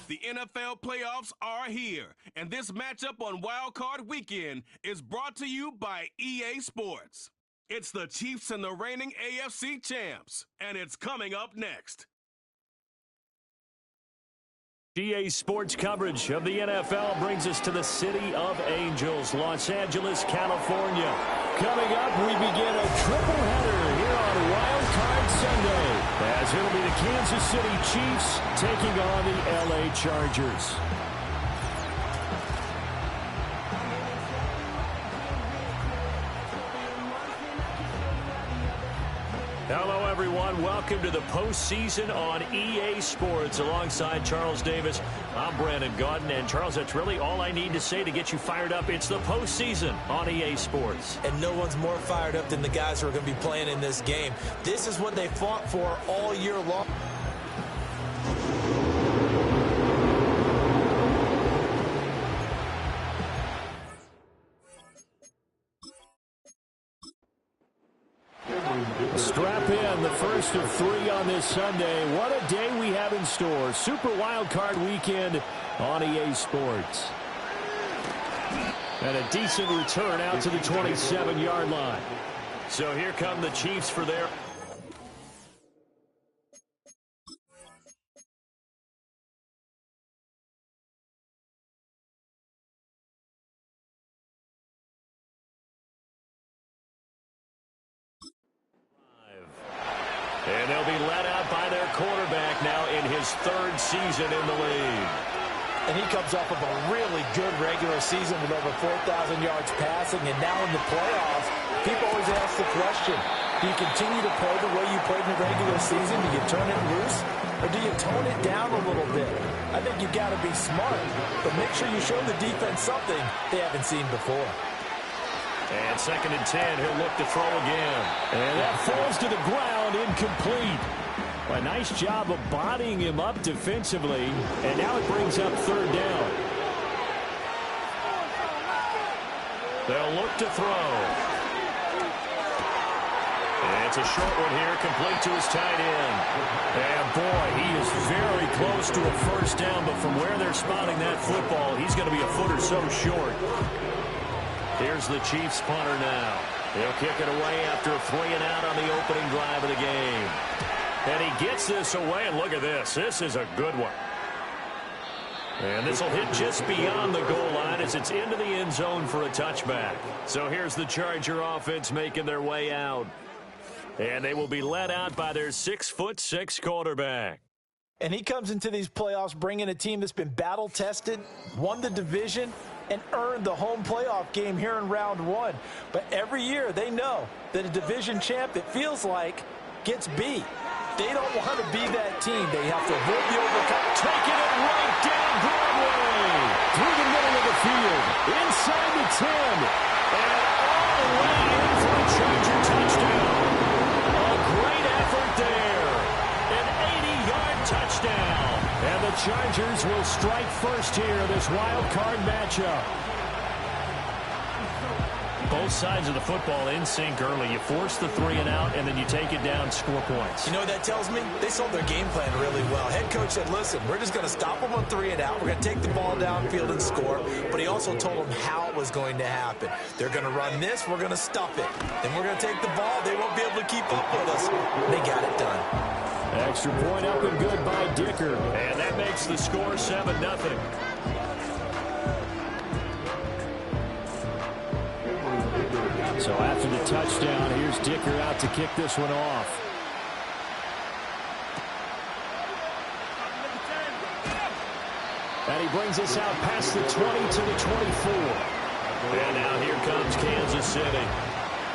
The NFL playoffs are here, and this matchup on WildCard Weekend is brought to you by EA Sports. It's the Chiefs and the reigning AFC champs, and it's coming up next. EA Sports coverage of the NFL brings us to the City of Angels, Los Angeles, California. Coming up, we begin a triple-header here on Wild Card Sunday, as it'll be the Kansas City Chiefs taking on the LA Chargers. Hello, everyone. Welcome to the postseason on EA Sports. Alongside Charles Davis, I'm Brandon Gaudin. And, Charles, that's really all I need to say to get you fired up. It's the postseason on EA Sports. And no one's more fired up than the guys who are going to be playing in this game. This is what they fought for all year long. Strap in, the first of three on this Sunday. What a day we have in store. Super Wild Card Weekend on EA Sports. And a decent return out to the 27-yard line. So here come the Chiefs for their... And they'll be led out by their quarterback now in his third season in the league. And he comes off of a really good regular season with over 4,000 yards passing. And now in the playoffs, people always ask the question, do you continue to play the way you played in the regular season? Do you turn it loose? Or do you tone it down a little bit? I think you've got to be smart. But make sure you show the defense something they haven't seen before. And 2nd and 10, he'll look to throw again. And that falls to the ground, incomplete. A nice job of bodying him up defensively. And now it brings up 3rd down. They'll look to throw. And it's a short one here, complete to his tight end. And boy, he is very close to a first down, but from where they're spotting that football, he's going to be a foot or so short. Here's the Chiefs punter now. He'll kick it away after a 3-and-out on the opening drive of the game. And he gets this away, and look at this. This is a good one. And this will hit just beyond the goal line as it's into the end zone for a touchback. So here's the Charger offense making their way out. And they will be led out by their 6'6" quarterback. And he comes into these playoffs bringing a team that's been battle-tested, won the division, and earned the home playoff game here in round 1. But every year they know that a division champ, it feels like, gets beat. They don't want to be that team. They have to avoid the overcome. Taking it right down Broadway. Through the middle of the field. Inside the 10. And all the way in for a Charger touchdown. A great effort there. An 80-yard touchdown. And the Chargers will strike first here, this wild card matchup. Both sides of the football in sync early. You force the 3-and-out, and then you take it down, score points. You know what that tells me? They sold their game plan really well. Head coach said, listen, we're just going to stop them on 3-and-out. We're going to take the ball downfield and score. But he also told them how it was going to happen. They're going to run this. We're going to stuff it. Then we're going to take the ball. They won't be able to keep up with us. They got it done. Extra point up and good by Dicker. And that makes the score 7-0. So after the touchdown, here's Dicker out to kick this one off. And he brings us out past the 20 to the 24. And now here comes Kansas City.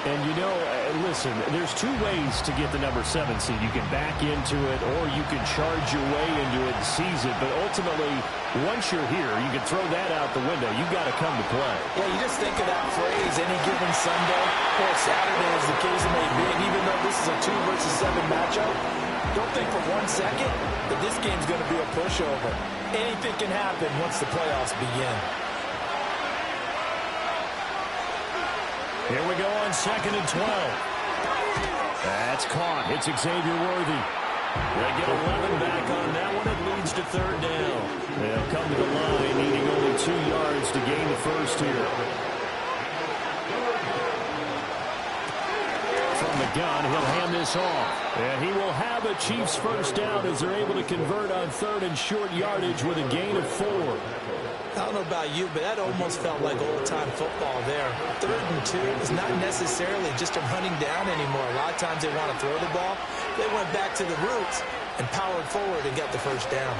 And, you know, listen, there's two ways to get the number 7 seed. You can back into it or you can charge your way into it and seize it. But ultimately, once you're here, you can throw that out the window. You've got to come to play. Yeah, you just think of that phrase, any given Sunday or Saturday as the case may be. And even though this is a 2 versus 7 matchup, don't think for 1 second that this game's going to be a pushover. Anything can happen once the playoffs begin. Here we go on 2nd and 12. That's caught. It's Xavier Worthy. They get 11 back on that one. It leads to third down. They'll come to the line, needing only 2 yards to gain the first here. From the gun, he'll hand this off. And he will have a Chiefs first down as they're able to convert on third and short yardage with a gain of 4. I don't know about you, but that almost felt like old-time football there. 3rd and 2 is not necessarily just a running down anymore. A lot of times they want to throw the ball. They went back to the roots and powered forward and got the first down.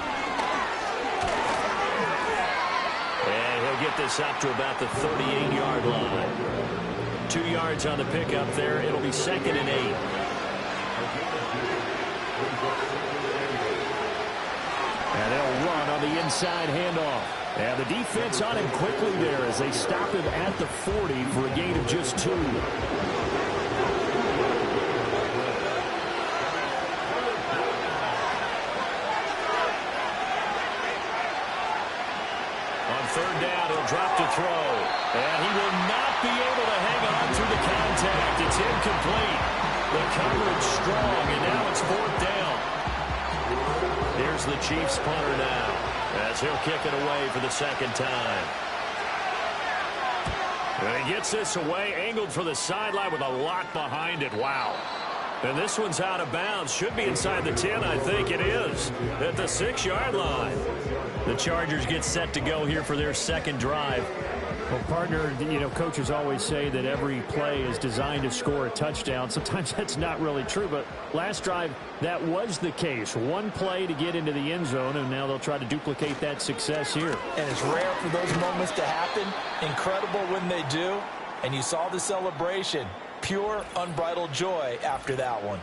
And he'll get this up to about the 38-yard line. 2 yards on the pickup there. It'll be 2nd and 8. And they'll run on the inside handoff. And the defense on him quickly there as they stop him at the 40 for a gain of just 2. Third down, he'll drop to throw. And he will not be able to hang on through the contact. It's incomplete. The coverage strong, and now it's 4th down. Here's the Chiefs punter now, as he'll kick it away for the 2nd time. And he gets this away, angled for the sideline with a lot behind it. Wow. And this one's out of bounds. Should be inside the 10, I think it is, at the 6-yard line. The Chargers get set to go here for their 2nd drive. Well, partner, you know, coaches always say that every play is designed to score a touchdown. Sometimes that's not really true, but last drive, that was the case. One play to get into the end zone, and now they'll try to duplicate that success here. And it's rare for those moments to happen. Incredible when they do. And you saw the celebration. Pure, unbridled joy after that one.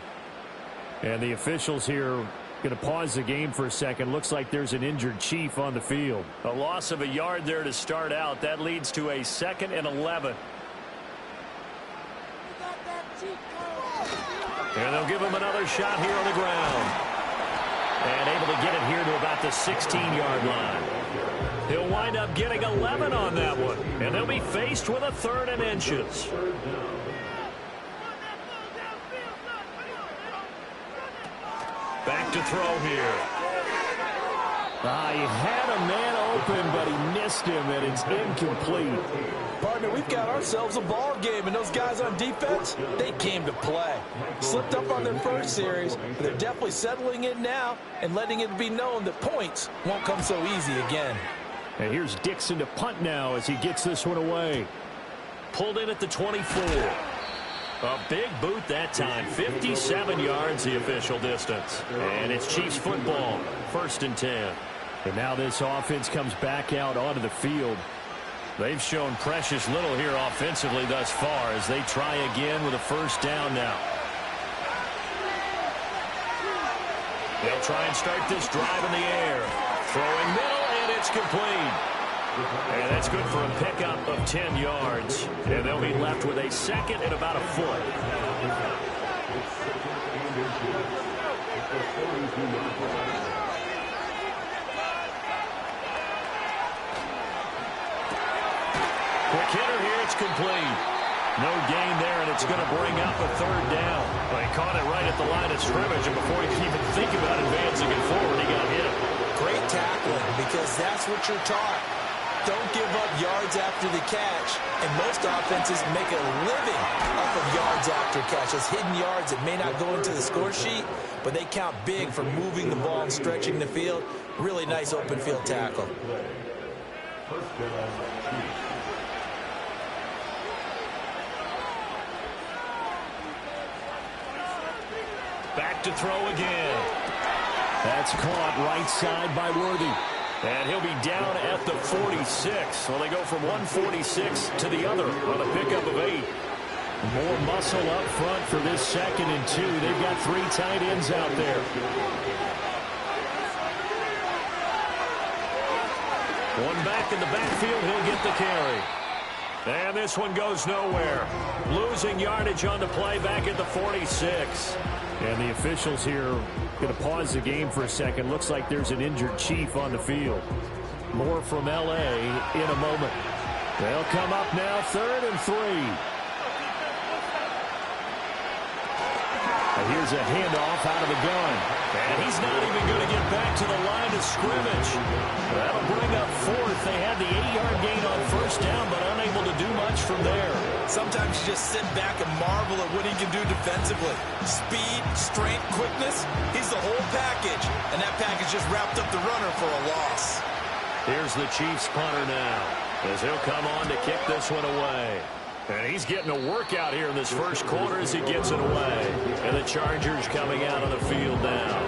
And the officials here going to pause the game for a second. Looks like there's an injured Chief on the field. A loss of a yard there to start out. That leads to a 2nd and 11. And they'll give him another shot here on the ground. And able to get it here to about the 16-yard line. He'll wind up getting 11 on that one. And they'll be faced with a 3rd and inches. Back to throw here. He had a man open, but he missed him, and it's incomplete. Partner, we've got ourselves a ball game, and those guys on defense, they came to play. Slipped up on their first series, but they're definitely settling in now and letting it be known that points won't come so easy again. And here's Dixon to punt now as he gets this one away. Pulled in at the 24. A big boot that time. 57 yards the official distance. And it's Chiefs football. 1st and 10. And now this offense comes back out onto the field. They've shown precious little here offensively thus far as they try again with a 1st down now. They'll try and start this drive in the air. Throwing middle, and it's complete. And that's good for a pickup of 10 yards. And they'll be left with a 2nd and about a foot. Quick hitter here, it's complete. No gain there, and it's going to bring up a 3rd down. Well, he caught it right at the line of scrimmage, and before he could even think about advancing it forward, he got hit. Great tackling, because that's what you're taught. Don't give up yards after the catch. And most offenses make a living off of yards after catch. Those hidden yards that may not go into the score sheet, but they count big for moving the ball and stretching the field. Really nice open field tackle. Back to throw again. That's caught right side by Worthy. And he'll be down at the 46. So they go from 146 to the other on a pickup of 8. More muscle up front for this 2nd and 2. They've got 3 tight ends out there. One back in the backfield, he'll get the carry. And this one goes nowhere. Losing yardage on the play back at the 46. And the officials here going to pause the game for a second. Looks like there's an injured Chief on the field. More from L.A. in a moment. They'll come up now, 3rd and 3. Here's a handoff out of the gun. And he's not even going to get back to the line of scrimmage. That'll bring up fourth. They had the 8-yard gain on first down, but unable to do much from there. Sometimes you just sit back and marvel at what he can do defensively. Speed, strength, quickness. He's the whole package. And that package just wrapped up the runner for a loss. Here's the Chiefs punter now, as he'll come on to kick this one away. And he's getting a workout here in this first quarter as he gets it away. And the Chargers coming out on the field now.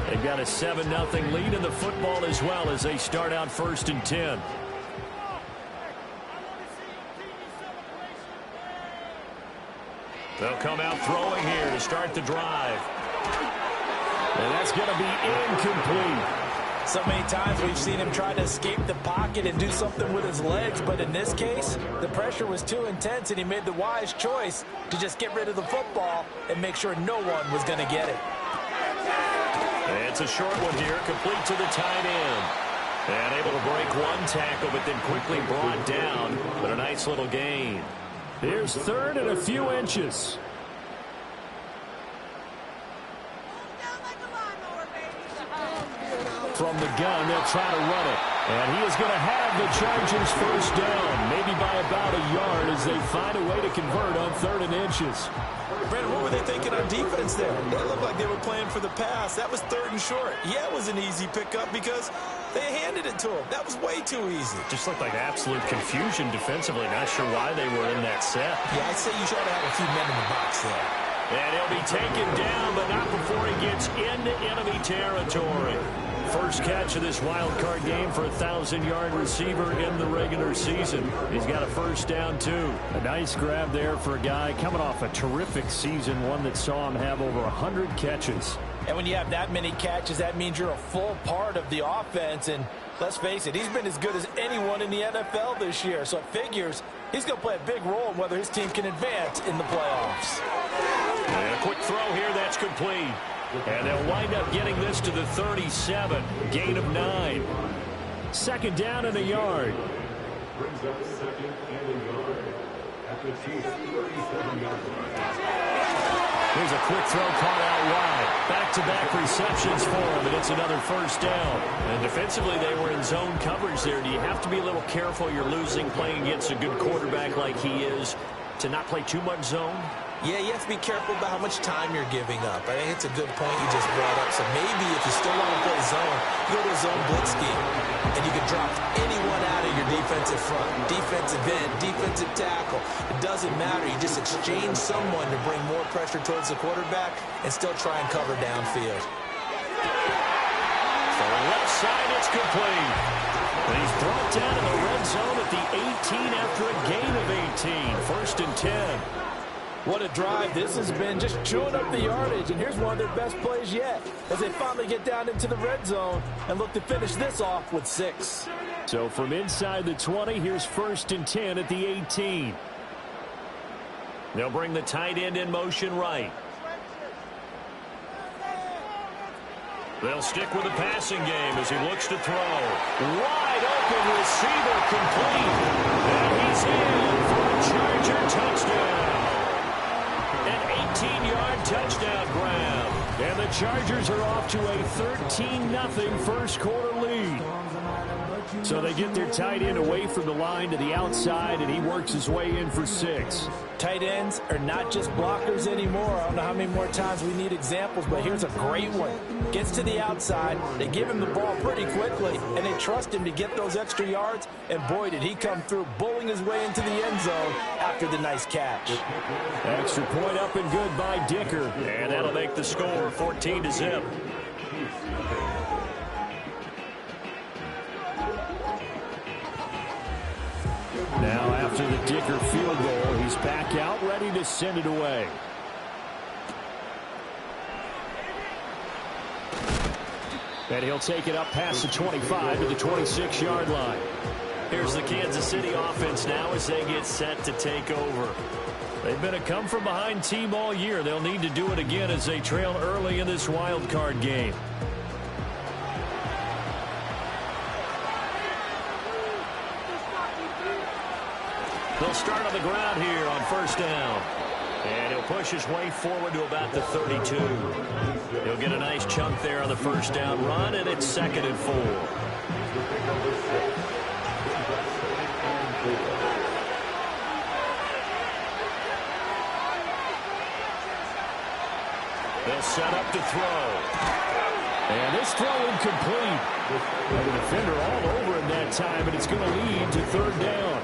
They've got a 7-0 lead in the football as well as they start out 1st and 10. They'll come out throwing here to start the drive. And that's going to be incomplete. So many times we've seen him try to escape the pocket and do something with his legs, but in this case, the pressure was too intense, and he made the wise choice to just get rid of the football and make sure no one was going to get it. It's a short one here, complete to the tight end. And able to break one tackle, but then quickly brought down. But a nice little gain. Here's 3rd and a few inches. From the gun, they'll try to run it. And he is going to have the Chargers first down, maybe by about a yard as they find a way to convert on 3rd and inches. Brandon, what were they thinking on defense there? They looked like they were playing for the pass. That was 3rd and short. Yeah, it was an easy pickup because they handed it to him. That was way too easy. Just looked like absolute confusion defensively. Not sure why they were in that set. Yeah, I'd say you should have a few men in the box there. And he'll be taken down, but not before he gets into enemy territory. First catch of this wild card game for a 1,000-yard receiver in the regular season. He's got a first down, too. A nice grab there for a guy coming off a terrific season, one that saw him have over 100 catches. And when you have that many catches, that means you're a full part of the offense. And let's face it, he's been as good as anyone in the NFL this year. So it figures he's going to play a big role in whether his team can advance in the playoffs. And a quick throw here, that's complete. And they'll wind up getting this to the 37. Gain of 9. 2nd down and a yard. Here's a quick throw caught out wide. Back-to-back receptions for him, and it's another first down. And defensively, they were in zone coverage there. Do you have to be a little careful? You're losing, playing against a good quarterback like he is, to not play too much zone? Yeah, you have to be careful about how much time you're giving up. I think it's a good point you just brought up. So maybe if you still want to play zone, you go to a zone blitz scheme. And you can drop anyone out of your defensive front. Defensive end, defensive tackle. It doesn't matter. You just exchange someone to bring more pressure towards the quarterback and still try and cover downfield. For the left side, it's complete. And he's brought down in the red zone at the 18 after a gain of 18. 1st and 10. What a drive this has been, just chewing up the yardage. And here's one of their best plays yet as they finally get down into the red zone and look to finish this off with 6. So from inside the 20, here's 1st and 10 at the 18. They'll bring the tight end in motion right. They'll stick with the passing game as he looks to throw. Wide open receiver complete. And he's in for a Charger touchdown. An 18-yard touchdown grab. And the Chargers are off to a 13-0 first quarter lead. So they get their tight end away from the line to the outside, and he works his way in for 6. Tight ends are not just blockers anymore. I don't know how many more times we need examples, but here's a great one. Gets to the outside, they give him the ball pretty quickly, and they trust him to get those extra yards, and boy, did he come through, bowling his way into the end zone after the nice catch. Extra point up and good by Dicker. And that'll make the score 14-0. Now after the Dicker field goal, he's back out, ready to send it away. And he'll take it up past the 25 to the 26-yard line. Here's the Kansas City offense now as they get set to take over. They've been a come-from-behind team all year. They'll need to do it again as they trail early in this wild card game. They'll start on the ground here on first down. And he'll push his way forward to about the 32. He'll get a nice chunk there on the first down run, and it's 2nd and 4. They'll set up to throw. And this throw incomplete. The defender all over him that time, and it's going to lead to 3rd down.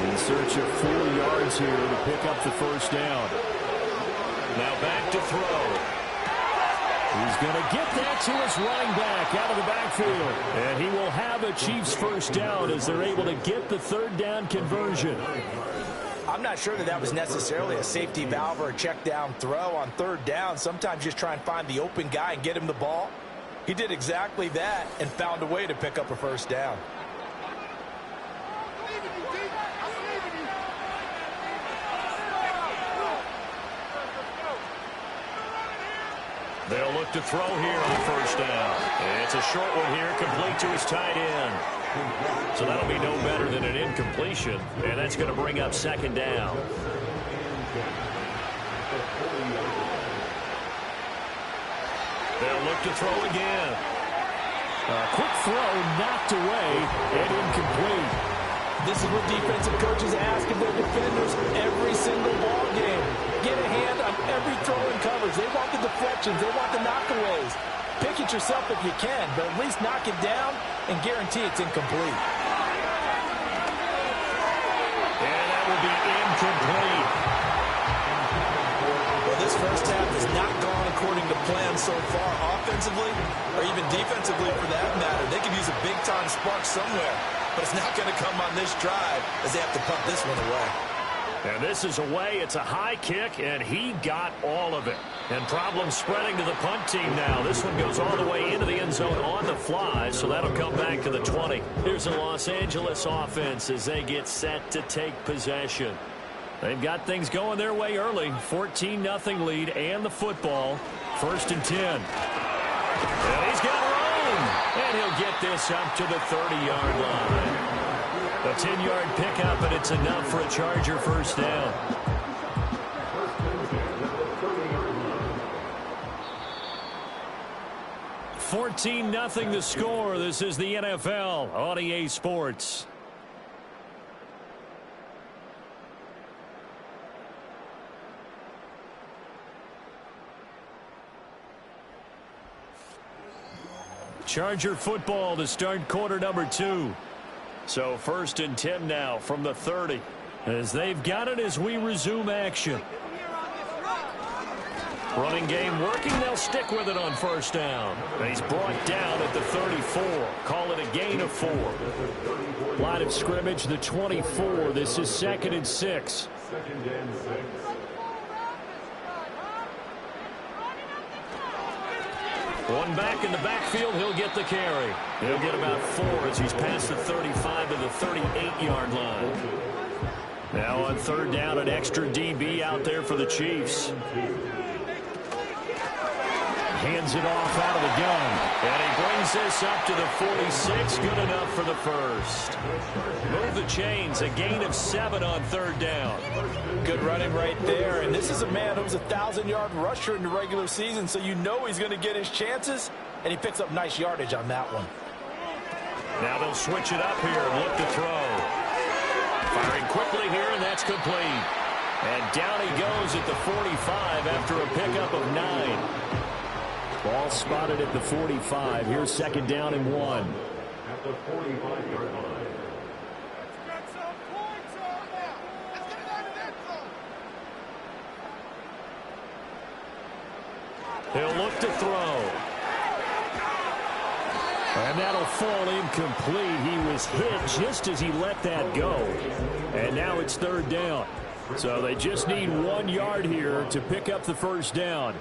In search of 4 yards here to pick up the first down. Now back to throw. He's going to get that to his running back out of the backfield. And he will have a Chiefs first down as they're able to get the 3rd down conversion. I'm not sure that was necessarily a safety valve or a check down throw on 3rd down. Sometimes just try and find the open guy and get him the ball. He did exactly that and found a way to pick up a first down. They'll look to throw here on first down. It's a short one here, complete to his tight end. So that'll be no better than an incompletion, and that's going to bring up 2nd down. They'll look to throw again. A quick throw knocked away and incomplete. This is what defensive coaches ask of their defenders every single ball game. Get a hand on every throw and coverage. They want the deflections. They want the knockaways. Pick it yourself if you can, but at least knock it down and guarantee it's incomplete. And that will be incomplete. Well, this first half has not gone according to plan so far, offensively or even defensively for that matter. They could use a big-time spark somewhere, but it's not going to come on this drive as they have to punt this one away. And this is away. It's a high kick, and he got all of it. And problems spreading to the punt team now. This one goes all the way into the end zone on the fly, so that'll come back to the 20. Here's the Los Angeles offense as they get set to take possession. They've got things going their way early. 14-0 lead and the football. 1st and 10. And he's got room. And he'll get this up to the 30-yard line. A 10-yard pickup, and it's enough for a Charger first down. $14-0 the score. This is the NFL on EA Sports. Charger football to start quarter number 2. So 1st and 10 now from the 30 as they've got it as we resume action. Running game working. They'll stick with it on first down. And he's brought down at the 34. Call it a gain of 4. Line of scrimmage, the 24. This is 2nd and 6. One back in the backfield, he'll get the carry. He'll get about 4 as he's past the 35 to the 38-yard line. Now on 3rd down, an extra DB out there for the Chiefs. Hands it off out of the gun. And he brings this up to the 46. Good enough for the first. Move the chains. A gain of 7 on 3rd down. Good running right there. And this is a man who's a 1,000-yard rusher in the regular season, so you know he's going to get his chances. And he picks up nice yardage on that one. Now they'll switch it up here and look to throw. Firing quickly here, and that's complete. And down he goes at the 45 after a pickup of 9. Ball spotted at the 45. Here's 2nd down and 1. At the 45-yard line. He'll look to throw. And that'll fall incomplete. He was hit just as he let that go. And now it's 3rd down. So they just need 1 yard here to pick up the first down.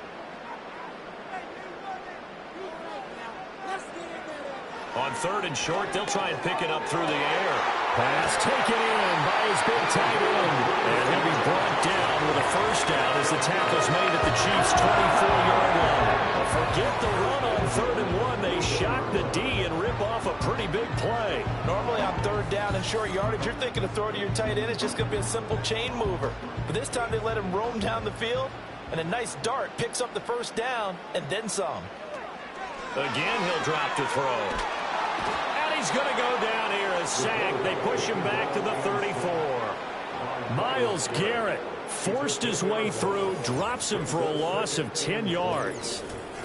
On 3rd and short, they'll try and pick it up through the air. Pass taken in by his big tight end. And he'll be brought down with a first down as the tackle's made at the Chiefs' 24-yard line. Forget the run on 3rd and 1, they shock the D and rip off a pretty big play. Normally on 3rd down and short yardage, you're thinking of throwing to your tight end. It's just going to be a simple chain mover. But this time they let him roam down the field, and a nice dart picks up the 1st down and then some. Again, he'll drop to throw. And he's going to go down here, a sack. They push him back to the 34. Myles Garrett forced his way through, drops him for a loss of 10 yards.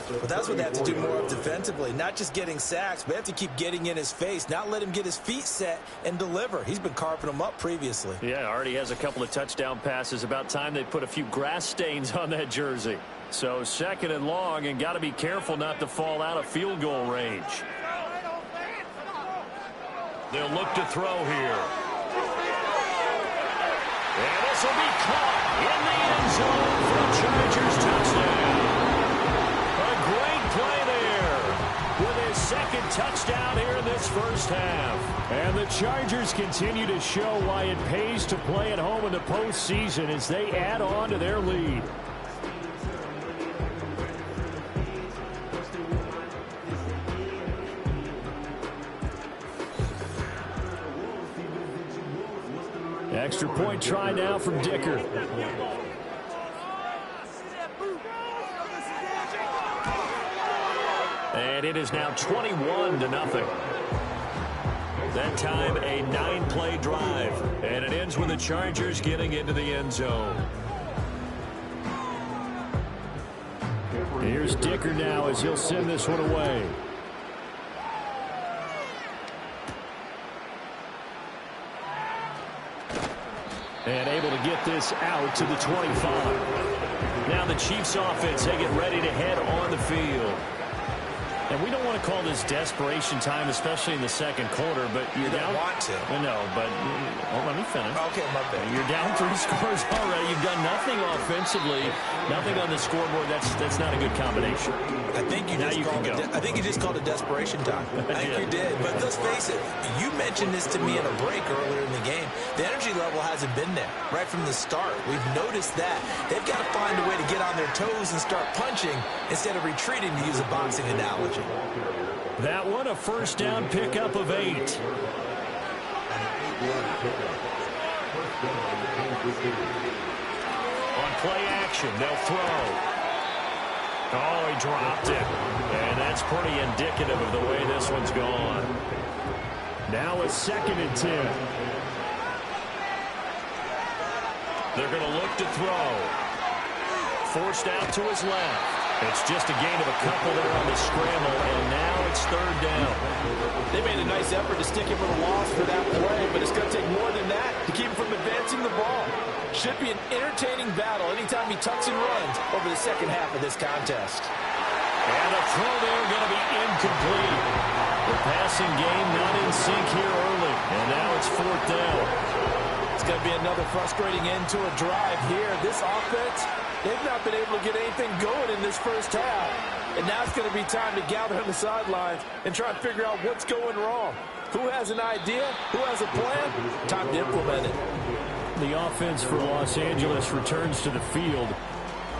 But that's what they have to do more of defensively, not just getting sacks, but they have to keep getting in his face, not let him get his feet set and deliver. He's been carving them up previously. Yeah, already has a couple of touchdown passes. About time they put a few grass stains on that jersey. So 2nd and long, and got to be careful not to fall out of field goal range. They'll look to throw here. And this will be caught in the end zone for a Chargers touchdown. A great play there with his 2nd touchdown here in this 1st half. And the Chargers continue to show why it pays to play at home in the postseason as they add on to their lead. Extra point try now from Dicker. And it is now 21-0. That time a 9-play drive. And it ends with the Chargers getting into the end zone. Here's Dicker now as he'll send this one away. And able to get this out to the 25. Now the Chiefs offense, they get ready to head on the field. And we don't want to call this desperation time, especially in the 2nd quarter, but you're down. Want to. No, but let me finish. Okay, my bad. You're down 3 scores already. You've done nothing offensively, nothing on the scoreboard. That's not a good combination. I think you just called it desperation time. I think you did. But let's face it, you mentioned this to me in a break earlier in the game. The energy level hasn't been there right from the start. We've noticed that. They've got to find a way to get on their toes and start punching instead of retreating, to use a boxing analogy. That one, a 1st down pickup of 8. On play action, they'll throw. Oh, he dropped it. And that's pretty indicative of the way this one's gone. Now a 2nd and 10. They're going to look to throw. Forced out to his left. It's just a gain of a couple there on the scramble, and now it's 3rd down. They made a nice effort to stick him with a loss for that play, but it's going to take more than that to keep him from advancing the ball. Should be an entertaining battle anytime he tucks and runs over the 2nd half of this contest. And a throw there going to be incomplete. The passing game not in sync here early, and now it's 4th down. It's going to be another frustrating end to a drive here. This offense, they've not been able to get anything going in this 1st half. And now it's going to be time to gather on the sidelines and try and figure out what's going wrong. Who has an idea? Who has a plan? Time to implement it. The offense for Los Angeles returns to the field.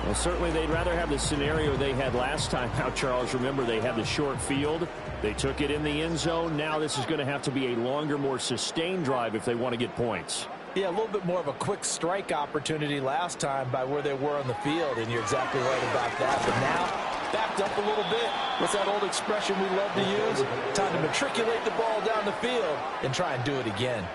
Well, certainly they'd rather have the scenario they had last time out, Charles. Remember, they had the short field. They took it in the end zone. Now this is going to have to be a longer, more sustained drive if they want to get points. Yeah, a little bit more of a quick strike opportunity last time by where they were on the field, and you're exactly right about that. But now, backed up a little bit. What's that old expression we love to use? Time to matriculate the ball down the field and try and do it again.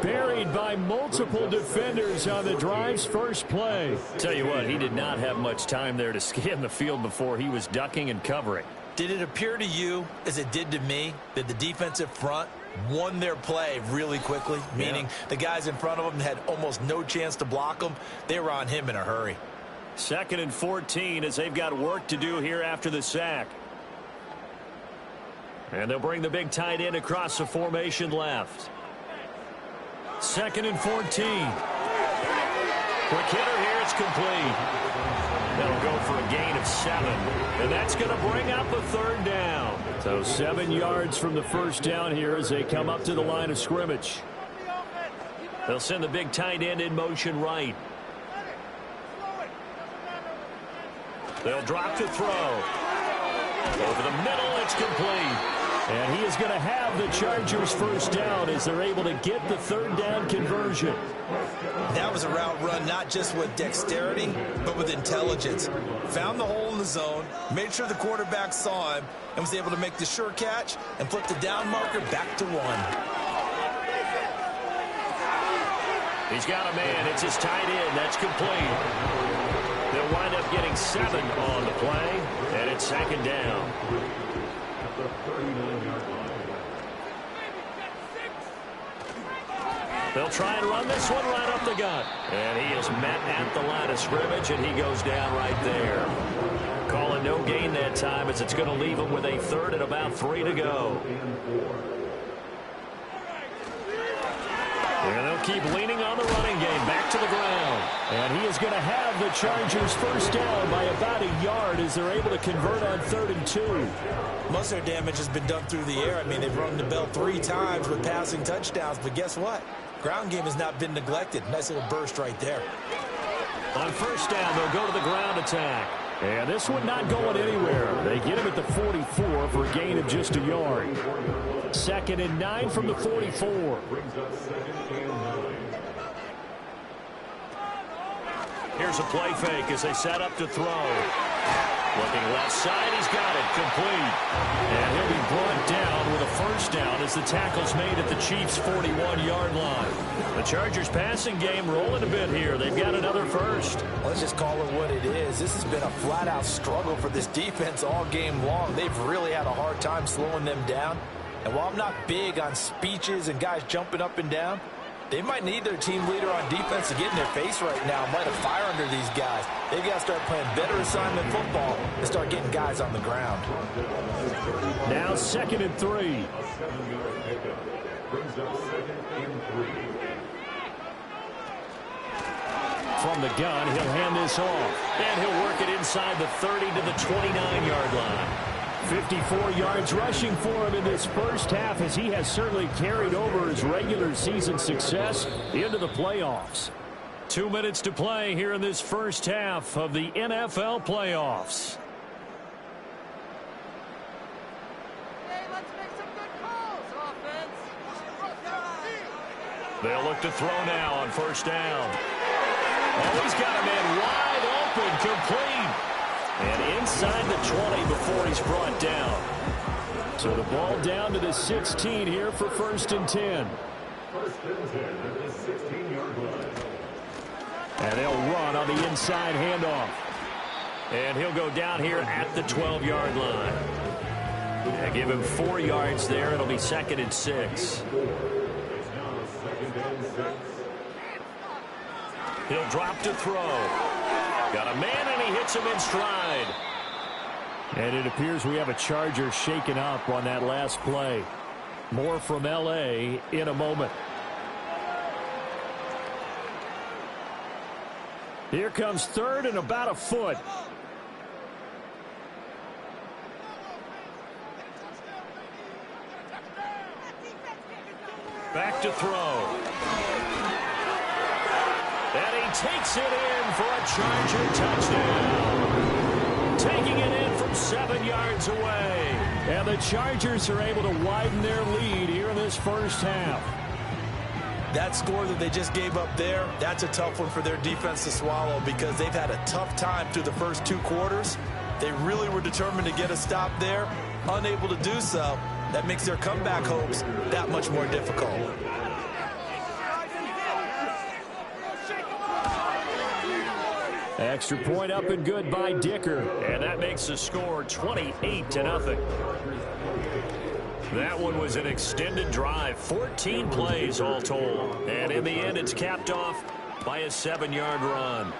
Buried by multiple defenders on the drive's first play. Tell you what, he did not have much time there to scan the field before he was ducking and covering. Did it appear to you, as it did to me, that the defensive front won their play really quickly? Meaning the guys in front of them had almost no chance to block them. They were on him in a hurry. 2nd and 14 as they've got work to do here after the sack. And they'll bring the big tight end across the formation left. 2nd and 14. Quick hitter here, it's complete. That'll go for a gain of 7. And that's going to bring up a 3rd down. So 7 yards from the first down here as they come up to the line of scrimmage. They'll send the big tight end in motion right. They'll drop to throw. Over the middle, it's complete. And he is going to have the Chargers first down as they're able to get the third down conversion. That was a route run not just with dexterity, but with intelligence. Found the hole in the zone, made sure the quarterback saw him, and was able to make the sure catch and flip the down marker back to 1. He's got a man. It's his tight end. That's complete. They'll wind up getting 7 on the play, and it's second down. At the 39-yard line. They'll try and run this one right up the gut. And he is met at the line of scrimmage, and he goes down right there. Calling no gain that time as it's going to leave him with a third and about 3 to go. And they'll keep leaning on the running game. Back to the ground. And he is going to have the Chargers first down by about a yard as they're able to convert on 3rd and 2. Most of their damage has been done through the air. I mean, they've rung the bell 3 times with passing touchdowns, but guess what? Ground game has not been neglected. Nice little burst right there. On first down, they'll go to the ground attack. And this one not going anywhere. They get him at the 44 for a gain of just a yard. 2nd and 9 from the 44. Brings up 2nd and 9. Here's a play fake as they set up to throw. Looking left side, he's got it, complete. And he'll be brought down with a first down as the tackle's made at the Chiefs' 41-yard line. The Chargers passing game rolling a bit here. They've got another first. Let's just call it what it is. This has been a flat-out struggle for this defense all game long. They've really had a hard time slowing them down. And while I'm not big on speeches and guys jumping up and down, they might need their team leader on defense to get in their face right now and light a fire under these guys. They've got to start playing better assignment football and start getting guys on the ground. Now 2nd and 3. A 7-yard pickup. Brings up 2nd and 3. From the gun, he'll hand this off. And he'll work it inside the 30 to the 29-yard line. 54 yards rushing for him in this first half as he has certainly carried over his regular season success into the playoffs. 2 minutes to play here in this first half of the NFL playoffs. They'll look to throw now on first down. Oh, he's got a man wide open, complete. And inside the 20 before he's brought down. So the ball down to the 16 here for 1st and 10. 1st and 10 at the 16-yard line. And they'll run on the inside handoff. And he'll go down here at the 12-yard line. And give him 4 yards there. It'll be 2nd and 6. It's now 2nd and 6. He'll drop to throw. Got a man, and he hits him in stride. And it appears we have a Charger shaken up on that last play. More from L.A. in a moment. Here comes 3rd and about a foot. Back to throw. And he takes it in for a Charger touchdown. Taking it in from 7 yards away. And the Chargers are able to widen their lead here in this first half. That score that they just gave up there, that's a tough one for their defense to swallow because they've had a tough time through the first 2 quarters. They really were determined to get a stop there, unable to do so. That makes their comeback hopes that much more difficult. Extra point up and good by Dicker. And that makes the score 28-0. That one was an extended drive, 14 plays all told. And in the end, it's capped off by a 7-yard run.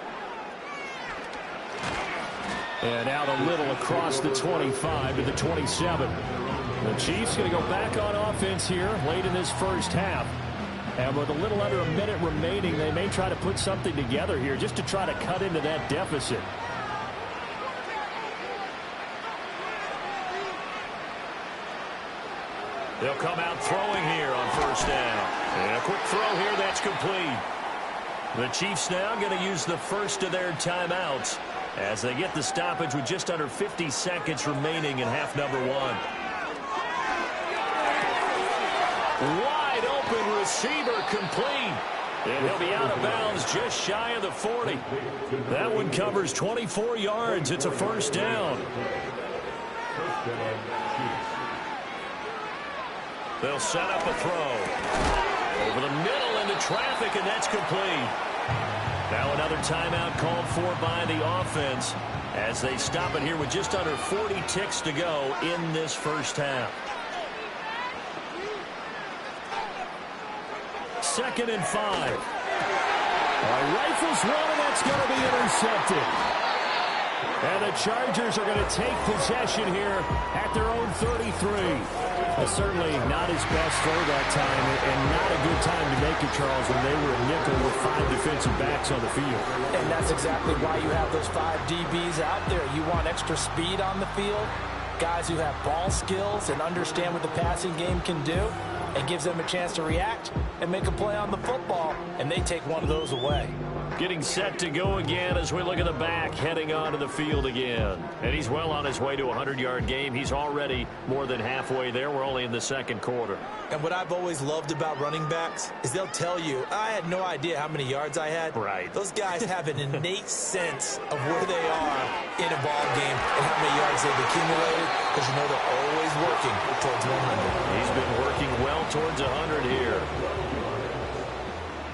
And out a little across the 25 to the 27. The Chiefs going to go back on offense here late in this first half. And with a little under a minute remaining, they may try to put something together here just to try to cut into that deficit. They'll come out throwing here on first down. And a quick throw here, that's complete. The Chiefs now going to use the first of their timeouts as they get the stoppage with just under 50 seconds remaining in half number one. Wide open receiver complete. And he'll be out of bounds just shy of the 40. That one covers 24 yards. It's a first down. They'll set up a throw. Over the middle into traffic, and that's complete. Now another timeout called for by the offense as they stop it here with just under 40 ticks to go in this first half. 2nd and 5. Rifles one, and that's going to be intercepted. And the Chargers are going to take possession here at their own 33. Certainly not his best throw that time, and not a good time to make it, Charles, when they were a nickel with 5 defensive backs on the field. And that's exactly why you have those 5 DBs out there. You want extra speed on the field, guys who have ball skills and understand what the passing game can do. It gives them a chance to react and make a play on the football, and they take one of those away. Getting set to go again as we look at the back, heading onto the field again. And he's well on his way to a 100-yard game. He's already more than halfway there. We're only in the second quarter. And what I've always loved about running backs is they'll tell you, I had no idea how many yards I had. Right. Those guys have an innate sense of where they are in a ball game and how many yards they've accumulated, because you know they're always working towards 100. He's been working well towards 100 here.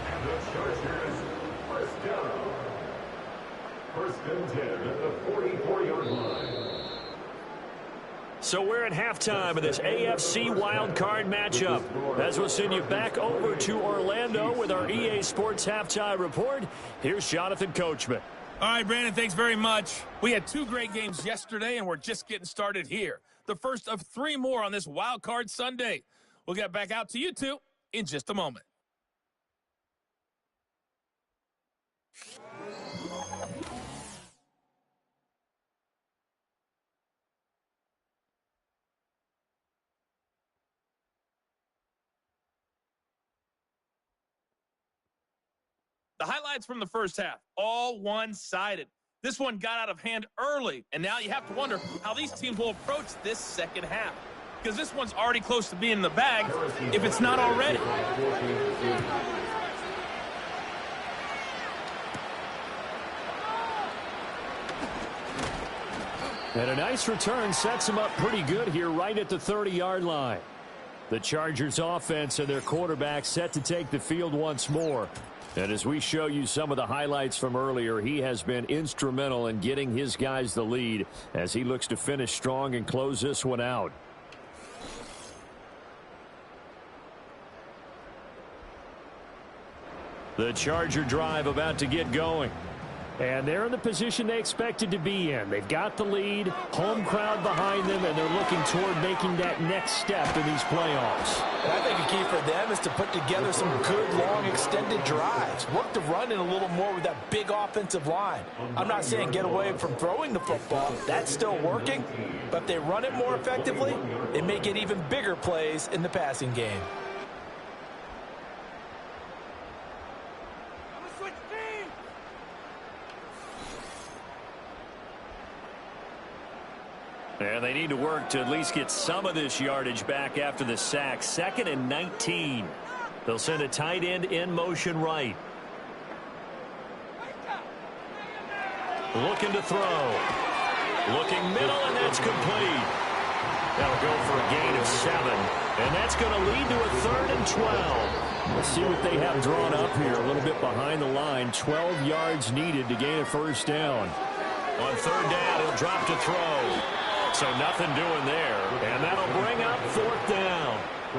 And the Chargers, first down. 1st and 10 at the 44-yard line. So we're at halftime of this AFC wildcard matchup. As we'll send you back over to Orlando with our EA Sports Halftime Report. Here's Jonathan Coachman. All right, Brandon, thanks very much. We had 2 great games yesterday, and we're just getting started here. The first of 3 more on this wildcard Sunday. We'll get back out to you two in just a moment. The highlights from the first half, all one-sided. This one got out of hand early, and now you have to wonder how these teams will approach this second half, because this one's already close to being in the bag, if it's not already. And a nice return sets him up pretty good here right at the 30-yard line. The Chargers offense and their quarterback set to take the field once more. And as we show you some of the highlights from earlier, he has been instrumental in getting his guys the lead as he looks to finish strong and close this one out. The Charger drive about to get going. And they're in the position they expected to be in. They've got the lead, home crowd behind them, and they're looking toward making that next step in these playoffs. And I think a key for them is to put together some good, long, extended drives. Work the run in a little more with that big offensive line. I'm not saying get away from throwing the football. That's still working. But if they run it more effectively, they may get even bigger plays in the passing game. And they need to work to at least get some of this yardage back after the sack. 2nd and 19. They'll send a tight end in motion right. Looking to throw. Looking middle, and that's complete. That'll go for a gain of 7. And that's going to lead to a 3rd and 12. Let's see what they have drawn up here. A little bit behind the line. 12 yards needed to gain a first down. On 3rd down, he'll drop to throw. So nothing doing there. And that'll bring up 4th down.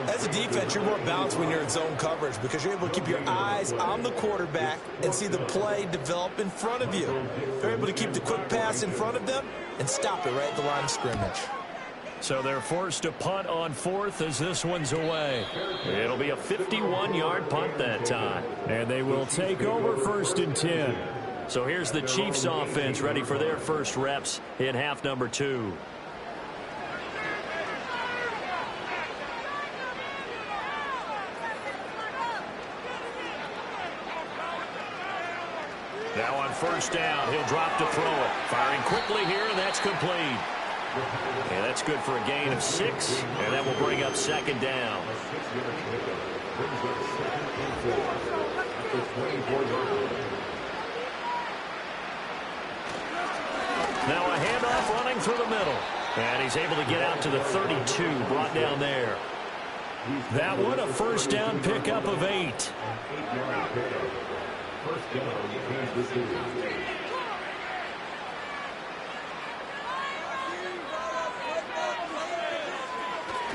As a defense, you're more balanced when you're in zone coverage because you're able to keep your eyes on the quarterback and see the play develop in front of you. They're able to keep the quick pass in front of them and stop it right at the line of scrimmage. So they're forced to punt on 4th as this one's away. It'll be a 51-yard punt that time. And they will take over 1st and 10. So here's the Chiefs offense ready for their first reps in half number 2. Now on first down. He'll drop to throw it. Firing quickly here, and that's complete. And that's good for a gain of 6, and that will bring up second down. Now a handoff running through the middle. And he's able to get out to the 32, brought down there. That one, a first down pickup of 8.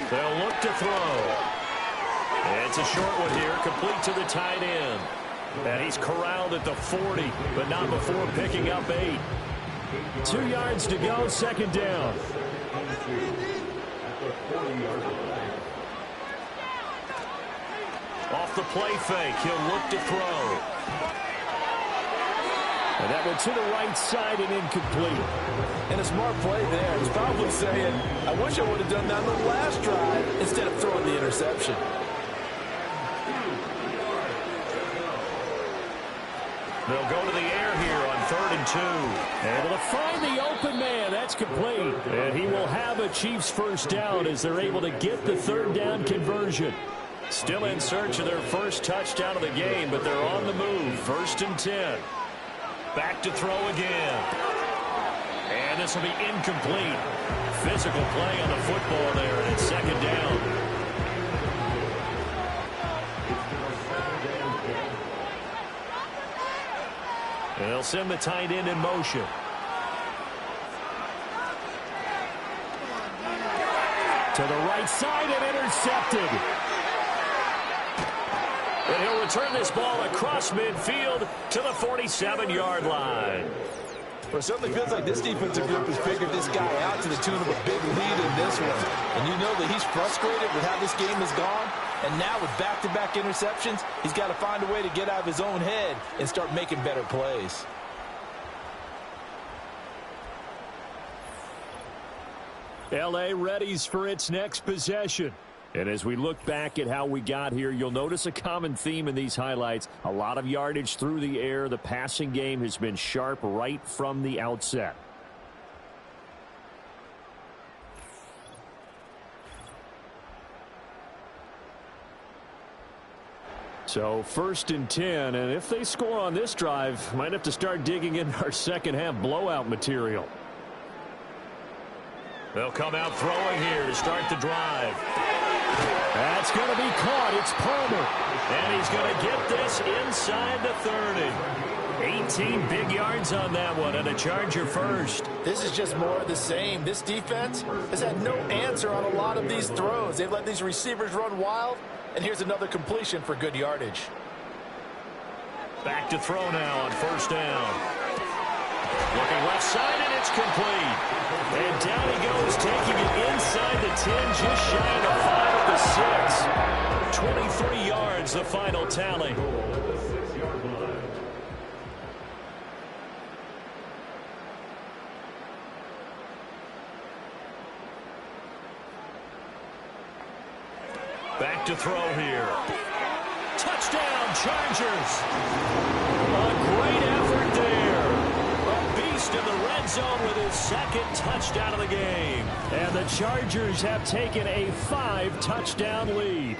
They'll look to throw. It's a short one here, complete to the tight end. And he's corralled at the 40, but not before picking up 8. 2 yards to go, second down. Off the play fake, he'll look to throw. And that went to the right side and incomplete. And a smart play there. He's probably saying, I wish I would have done that on the last drive instead of throwing the interception. They'll go to the air here on 3rd and 2. Able to find the open man. That's complete. And he will have a Chiefs first down as they're able to get the 3rd down conversion. Still in search of their first touchdown of the game, but they're on the move. 1st and 10. Back to throw again. And this will be incomplete. Physical play on the football there, and it's 2nd down. And they'll send the tight end in motion. To the right side and intercepted. And he'll return this ball across midfield to the 47-yard line. Well, it certainly feels like this defensive group has figured this guy out to the tune of a big lead in this one. And you know that he's frustrated with how this game has gone. And now with back-to-back interceptions, he's got to find a way to get out of his own head and start making better plays. L.A. readies for its next possession. And as we look back at how we got here, you'll notice a common theme in these highlights. A lot of yardage through the air. The passing game has been sharp right from the outset. So 1st and 10, and if they score on this drive, might have to start digging in our second half blowout material. They'll come out throwing here to start the drive. That's going to be caught. It's Palmer. And he's going to get this inside the 30. 18 big yards on that one, and a Charger first. This is just more of the same. This defense has had no answer on a lot of these throws. They've let these receivers run wild, and here's another completion for good yardage. Back to throw now on 1st down. Looking left side, and it's complete. And down he goes, taking it inside the 10, just shy of the 5 at the 6. 23 yards, the final tally. Back to throw here. Touchdown, Chargers. A great effort there. A beast in the red zone with his 2nd touchdown of the game. And the Chargers have taken a 5-touchdown lead.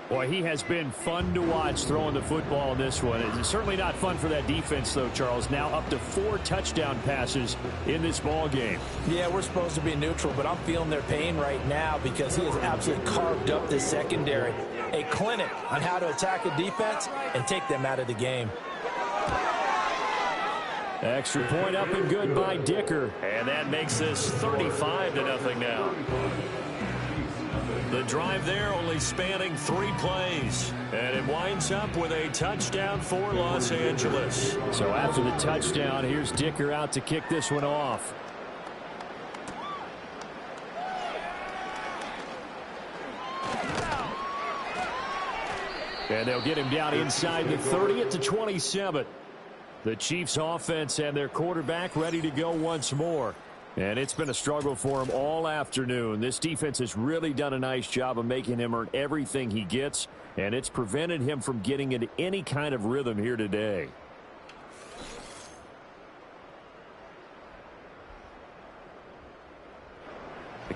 Boy, he has been fun to watch throwing the football in this one. It's certainly not fun for that defense, though, Charles. Now up to 4 touchdown passes in this ball game. Yeah, we're supposed to be neutral, but I'm feeling their pain right now because he has absolutely carved up this secondary. A clinic on how to attack a defense and take them out of the game. Extra point up and good by Dicker. And that makes this 35-0 now. The drive there only spanning 3 plays. And it winds up with a touchdown for Los Angeles. So after the touchdown, here's Dicker out to kick this one off. And they'll get him down inside the 30 at the 27. The Chiefs offense and their quarterback ready to go once more. And it's been a struggle for him all afternoon. This defense has really done a nice job of making him earn everything he gets, and it's prevented him from getting into any kind of rhythm here today.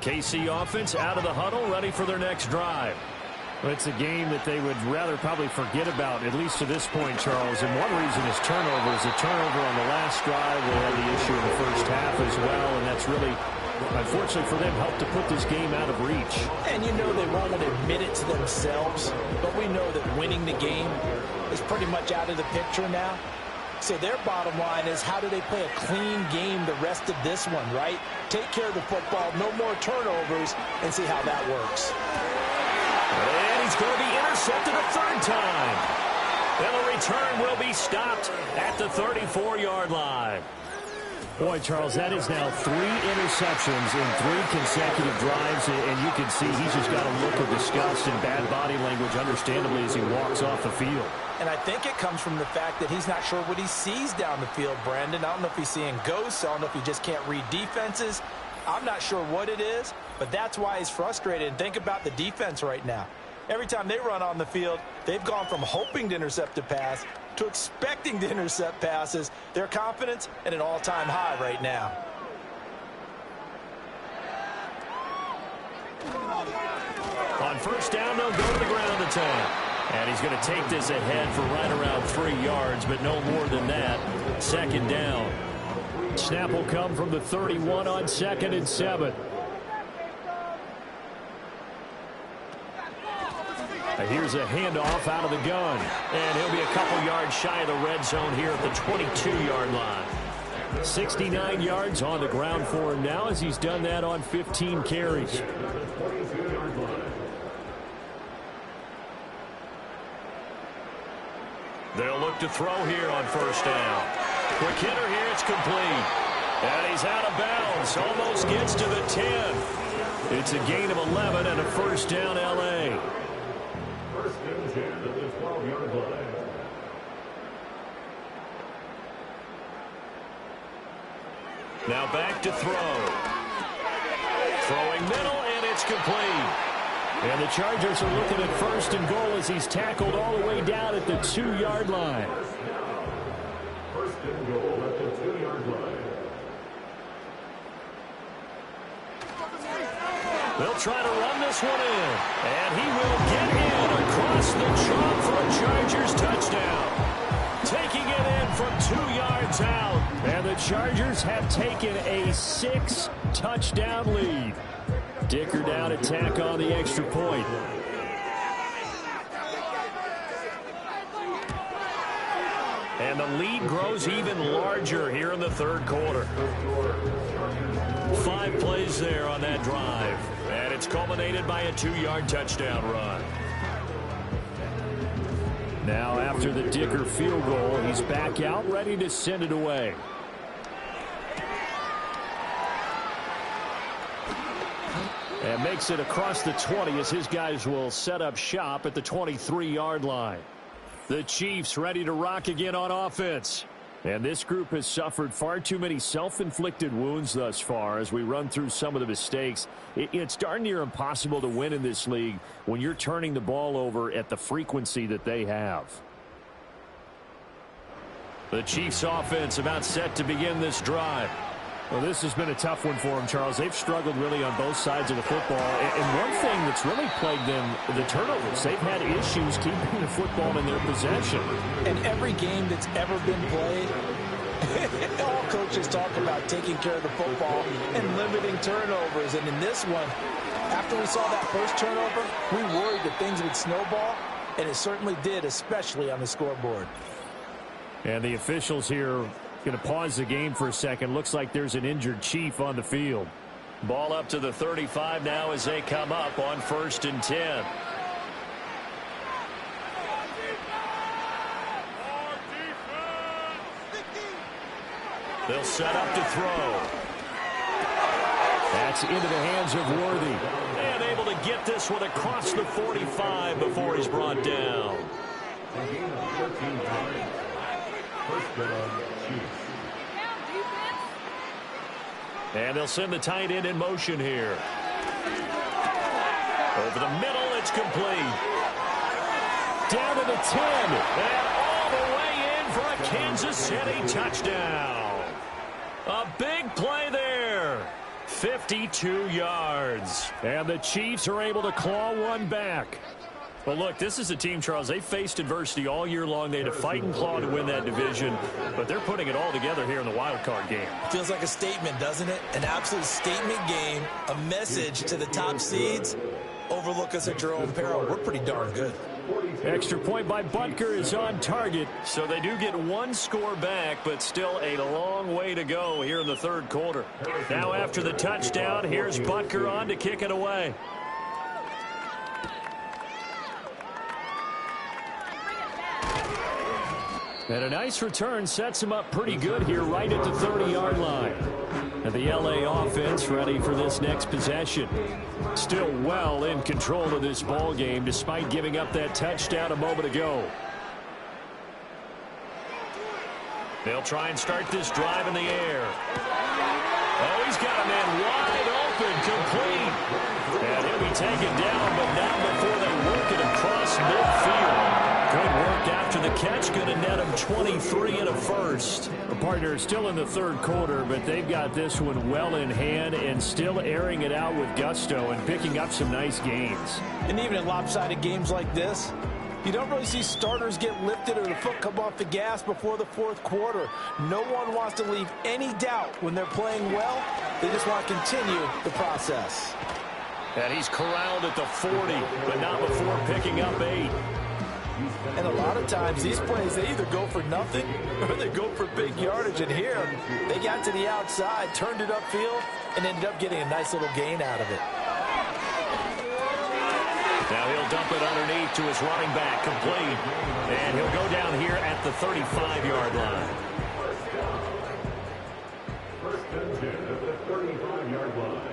KC offense out of the huddle, ready for their next drive. Well, it's a game that they would rather probably forget about, at least to this point, Charles. And one reason is turnovers. A turnover on the last drive. They had the issue in the first half as well, and that's really, unfortunately for them, helped to put this game out of reach. And you know they won't admit it to themselves, but we know that winning the game is pretty much out of the picture now. So their bottom line is, how do they play a clean game the rest of this one, right? Take care of the football, no more turnovers, and see how that works. And he's going to be intercepted a third time. And the return will be stopped at the 34-yard line. Boy, Charles, that is now 3 interceptions in 3 consecutive drives, and you can see he's just got a look of disgust and bad body language, understandably, as he walks off the field. And I think it comes from the fact that he's not sure what he sees down the field, Brandon. I don't know if he's seeing ghosts. I don't know if he just can't read defenses. I'm not sure what it is, but that's why he's frustrated. And think about the defense right now. Every time they run on the field, they've gone from hoping to intercept a pass to expecting to intercept passes. Their confidence at an all-time high right now. On first down, they'll go to the ground attack. And he's going to take this ahead for right around 3 yards, but no more than that. Second down. Snap will come from the 31 on 2nd and 7. Here's a handoff out of the gun. And he'll be a couple yards shy of the red zone here at the 22-yard line. 69 yards on the ground for him now, as he's done that on 15 carries. They'll look to throw here on first down. Quick hitter here, it's complete. And he's out of bounds, almost gets to the 10. It's a gain of 11 and a first down, L.A. First and 10 at the 12-yard line. Now back to throw. Throwing middle, and it's complete. And the Chargers are looking at first and goal as he's tackled all the way down at the 2-yard line. First and goal at the 2-yard line. They'll try to run this one in. And he will get in across the chalk for a Chargers touchdown. Taking it in from 2 yards out. And the Chargers have taken a 6-touchdown lead. Dicker down, attack on the extra point. And the lead grows even larger here in the third quarter. 5 plays there on that drive. And it's culminated by a 2-yard touchdown run. Now after the Dicker field goal, he's back out, ready to send it away. And makes it across the 20 as his guys will set up shop at the 23-yard line. The Chiefs ready to rock again on offense. And this group has suffered far too many self-inflicted wounds thus far as we run through some of the mistakes. It's darn near impossible to win in this league when you're turning the ball over at the frequency that they have. The Chiefs offense about set to begin this drive. Well, this has been a tough one for them, Charles. They've struggled really on both sides of the football. And one thing that's really plagued them, the turnovers. They've had issues keeping the football in their possession. And every game that's ever been played, all coaches talk about taking care of the football and limiting turnovers. And in this one, after we saw that first turnover, we worried that things would snowball, and it certainly did, especially on the scoreboard. And the officials here going to pause the game for a second. Looks like there's an injured Chief on the field. Ball up to the 35 now as they come up on first and 10. They'll set up to throw. That's into the hands of Worthy. And able to get this one across the 45 before he's brought down. First down, Chiefs. And they'll send the tight end in motion here. Over the middle, it's complete. Down to the 10. And all the way in for a Kansas City touchdown. A big play there. 52 yards. And the Chiefs are able to claw one back. Well, look, this is a team, Charles, they faced adversity all year long. They had to fight and claw to win that division, but they're putting it all together here in the wild card game. Feels like a statement, doesn't it? An absolute statement game, a message to the top seeds. Overlook us at your own peril. We're pretty darn good. Extra point by Butker is on target. So they do get one score back, but still a long way to go here in the third quarter. Now after the touchdown, here's Butker on to kick it away. And a nice return sets him up pretty good here right at the 30-yard line. And the LA offense ready for this next possession. Still well in control of this ball game despite giving up that touchdown a moment ago. They'll try and start this drive in the air. Oh, he's got a man wide open, complete. And he'll be taken down, but not before they work it across midfield. Good work after the catch. Going to net him 23 and a first. The partner is still in the third quarter, but they've got this one well in hand and still airing it out with gusto and picking up some nice gains. And even in lopsided games like this, you don't really see starters get lifted or the foot come off the gas before the fourth quarter. No one wants to leave any doubt when they're playing well. They just want to continue the process. And he's corralled at the 40, but not before picking up 8. And a lot of times these plays, they either go for nothing or they go for big yardage. And here, they got to the outside, turned it upfield, and ended up getting a nice little gain out of it. Now he'll dump it underneath to his running back, complete. And he'll go down here at the 35-yard line. First and 10 at the 35-yard line.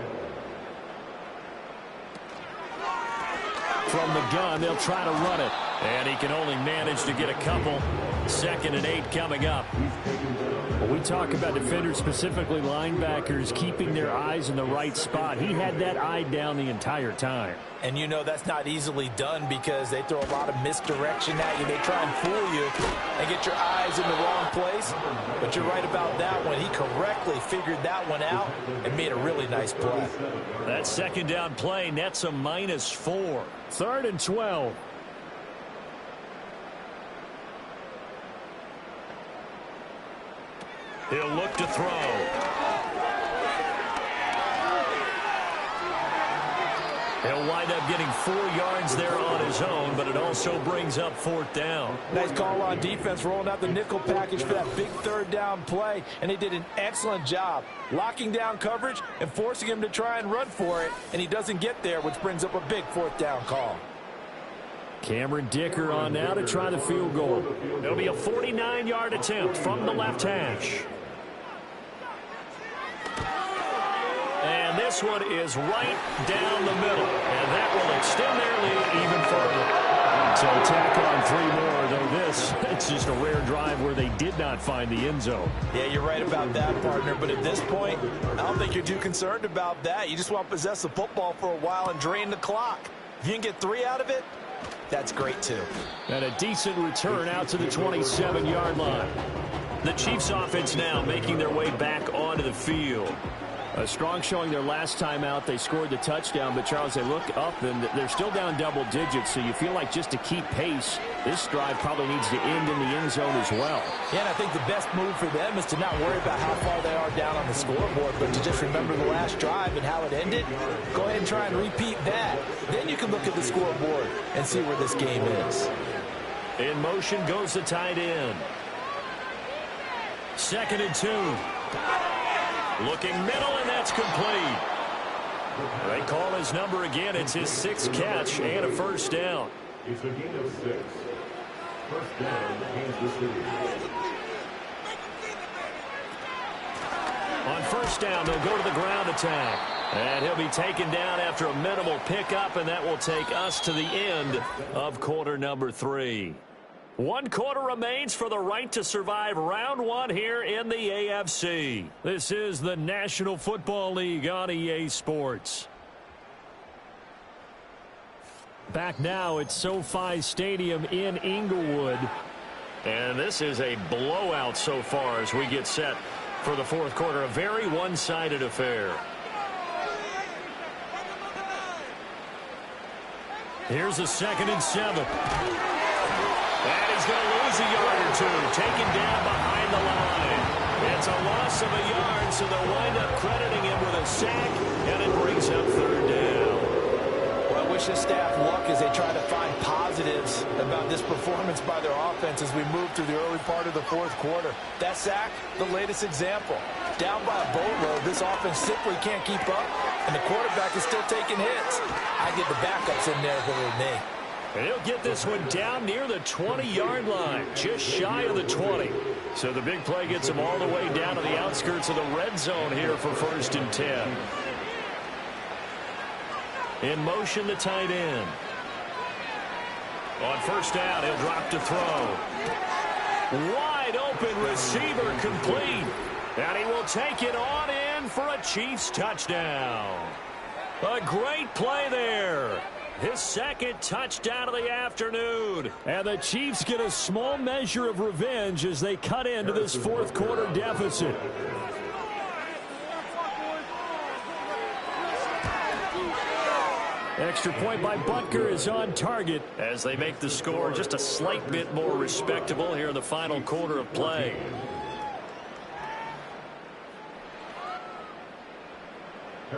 From the gun, they'll try to run it. And he can only manage to get a couple. 2nd and 8 coming up. When we talk about defenders, specifically linebackers, keeping their eyes in the right spot, he had that eye down the entire time. And you know that's not easily done because they throw a lot of misdirection at you. They try and fool you and get your eyes in the wrong place. But you're right about that one. He correctly figured that one out and made a really nice play. That 2nd down play nets a -4. 3rd and 12. He'll look to throw. He'll wind up getting 4 yards there on his own, but it also brings up 4th down. Nice call on defense, rolling out the nickel package for that big 3rd down play, and they did an excellent job locking down coverage and forcing him to try and run for it, and he doesn't get there, which brings up a big 4th down call. Cameron Dicker on now to try the field goal. It'll be a 49-yard attempt from the left hash. And this one is right down the middle. And that will extend their lead even further. So tack on 3 more, though this, it's just a rare drive where they did not find the end zone. Yeah, you're right about that, partner. But at this point, I don't think you're too concerned about that. You just want to possess the football for a while and drain the clock. If you can get 3 out of it, that's great, too. And a decent return out to the 27-yard line. The Chiefs offense now making their way back onto the field. A strong showing their last time out. They scored the touchdown, but, Charles, they look up, and they're still down double digits, so you feel like just to keep pace, this drive probably needs to end in the end zone as well. Yeah, and I think the best move for them is to not worry about how far they are down on the scoreboard, but to just remember the last drive and how it ended. Go ahead and try and repeat that. Then you can look at the scoreboard and see where this game is. In motion goes the tight end. 2nd and 2. Looking middle, and that's complete. They call his number again. It's his 6th catch and a 1st down. It's a gain of 6. 1st down, Kansas City. On 1st down, they'll go to the ground attack. And he'll be taken down after a minimal pickup, and that will take us to the end of quarter number 3. 1 quarter remains for the right to survive round 1 here in the AFC. This is the National Football League on EA Sports. Back now at SoFi Stadium in Inglewood. And this is a blowout so far as we get set for the 4th quarter. A very one-sided affair. Here's a 2nd and 7. And he's going to lose a yard or two. Taken down behind the line. It's a loss of a yard, so they'll wind up crediting him with a sack, and it brings up 3rd down. Well, I wish the staff luck as they try to find positives about this performance by their offense as we move through the early part of the 4th quarter. That sack, the latest example. Down by a boatload, this offense simply can't keep up, and the quarterback is still taking hits. I get the backups in there if it were me. And he'll get this one down near the 20-yard line, just shy of the 20. So the big play gets him all the way down to the outskirts of the red zone here for 1st and 10. In motion, the tight end. On 1st down, he'll drop to throw. Wide open receiver complete. And he will take it on in for a Chiefs touchdown. A great play there. His 2nd touchdown of the afternoon. And the Chiefs get a small measure of revenge as they cut into this 4th quarter deficit. Extra point by Butker is on target as they make the score just a slight bit more respectable here in the final quarter of play.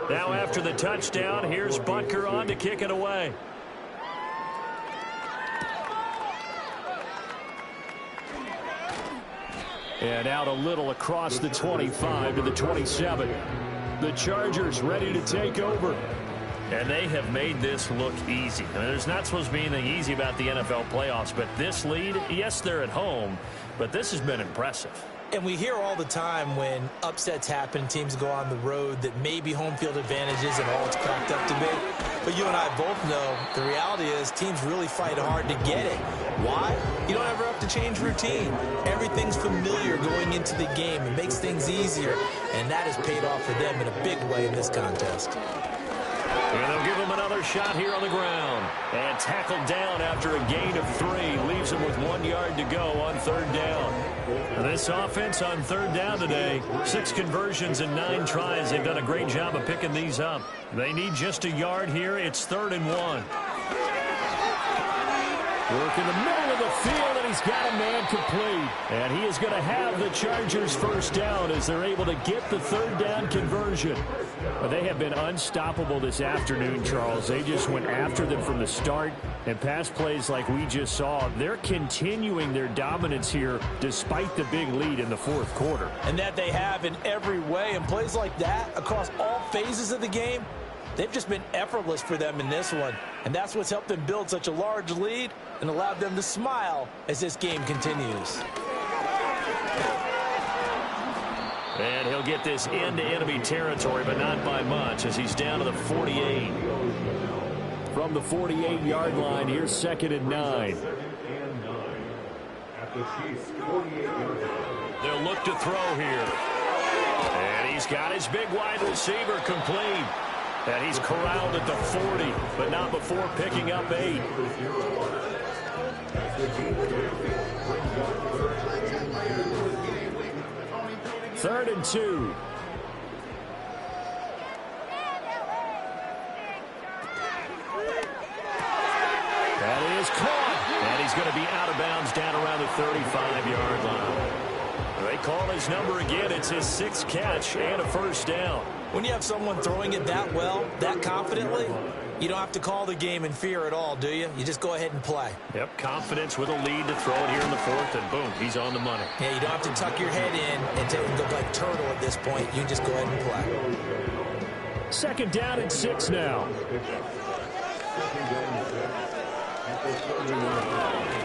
Now after the touchdown, here's Butker on to kick it away. And out a little across the 25 to the 27. The Chargers ready to take over. And they have made this look easy. I mean, there's not supposed to be anything easy about the NFL playoffs, but this lead, yes, they're at home, but this has been impressive. And we hear all the time when upsets happen, teams go on the road, that maybe home field advantage isn't all it's cracked up to be. But you and I both know the reality is teams really fight hard to get it. Why? You don't ever have to change routine. Everything's familiar going into the game. It makes things easier, and that has paid off for them in a big way in this contest. And they'll give him another shot here on the ground. And tackled down after a gain of 3. Leaves him with 1 yard to go on 3rd down. And this offense on 3rd down today, 6 conversions and 9 tries. They've done a great job of picking these up. They need just a yard here. It's 3rd and 1. Work in the middle of the field, and he's got a man complete. And he is going to have the Chargers 1st down as they're able to get the 3rd down conversion. But they have been unstoppable this afternoon, Charles. They just went after them from the start. And pass plays like we just saw, they're continuing their dominance here despite the big lead in the 4th quarter. And that they have in every way. And plays like that across all phases of the game, they've just been effortless for them in this one. And that's what's helped them build such a large lead and allowed them to smile as this game continues. And he'll get this into enemy territory, but not by much as he's down to the 48. From the 48-yard line, here's 2nd and 9. They'll look to throw here. And he's got his big wide receiver complete. And he's corralled at the 40, but not before picking up 8. Third and 2. That is caught. And he's going to be out of bounds down around the 35-yard line. They call his number again. It's his 6th catch and a 1st down. When you have someone throwing it that well, that confidently, you don't have to call the game in fear at all, do you? You just go ahead and play. Yep, confidence with a lead to throw it here in the 4th, and boom, he's on the money. Yeah, you don't have to tuck your head in and go like turtle at this point. You just go ahead and play. 2nd down and 6 now.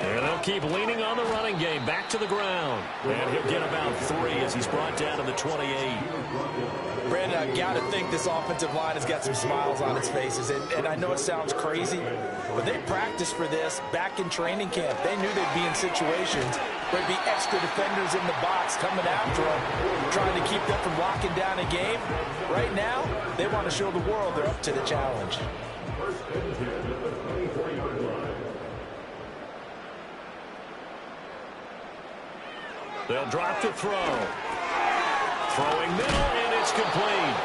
And they'll keep leaning on the running game. Back to the ground. And he'll get about 3 as he's brought down to the 28. Brandon, I've got to think this offensive line has got some smiles on its faces. And I know it sounds crazy, but they practiced for this back in training camp. They knew they'd be in situations where there'd be extra defenders in the box coming after them, trying to keep them from locking down a game. Right now, they want to show the world they're up to the challenge. They'll drop to throw. Throwing middle, and it's complete.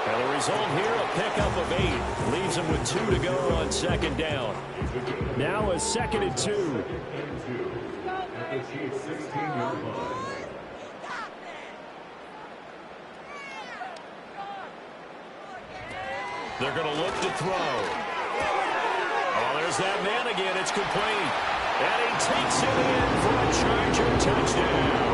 And the result here, a pickup of 8. Leaves him with 2 to go on second down. Now a 2nd and 2. At the Chiefs' 16-yard line. They're going to look to throw. Oh, there's that man again. It's complete. And he takes it in for a Charger touchdown.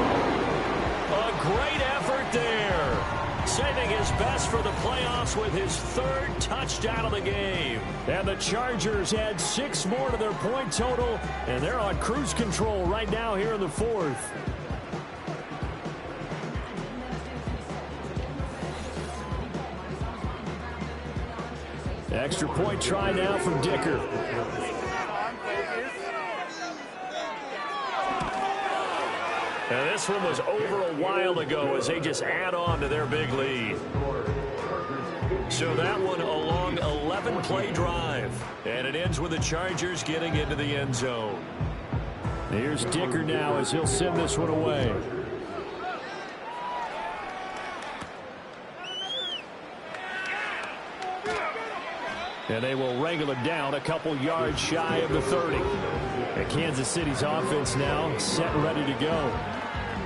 A great effort there. Saving his best for the playoffs with his 3rd touchdown of the game. And the Chargers add 6 more to their point total, and they're on cruise control right now here in the 4th. Extra point try now from Dicker. And this one was over a while ago as they just add on to their big lead. So that one a long 11-play drive. And it ends with the Chargers getting into the end zone. Here's Dicker now as he'll send this one away. And they will wrangle him down a couple yards shy of the 30. And Kansas City's offense now set and ready to go.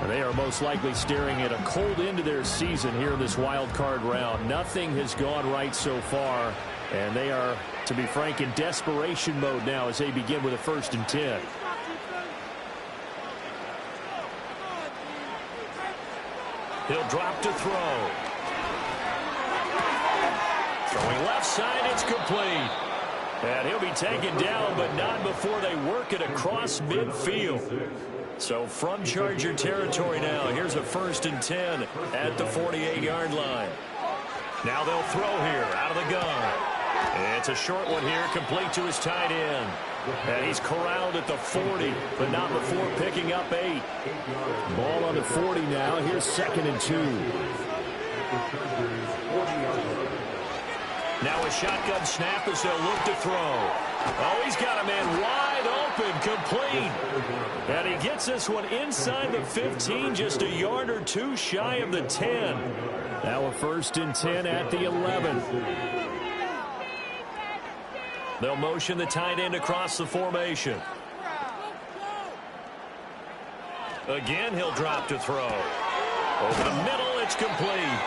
And they are most likely staring at a cold end to their season here in this wild card round. Nothing has gone right so far. And they are, to be frank, in desperation mode now as they begin with a 1st and 10. He'll drop to throw. Throwing left side, it's complete. And he'll be taken down, but not before they work it across midfield. So from Charger territory now, here's a 1st and 10 at the 48-yard line. Now they'll throw here out of the gun. It's a short one here, complete to his tight end. And he's corralled at the 40, but not before picking up 8. Ball on the 40 now. Here's 2nd and 2. Now a shotgun snap as they'll look to throw. Oh, he's got a man wide open, complete. And he gets this one inside the 15, just a yard or 2 shy of the 10. Now a 1st and 10 at the 11. They'll motion the tight end across the formation. Again, he'll drop to throw. Over the middle, it's complete.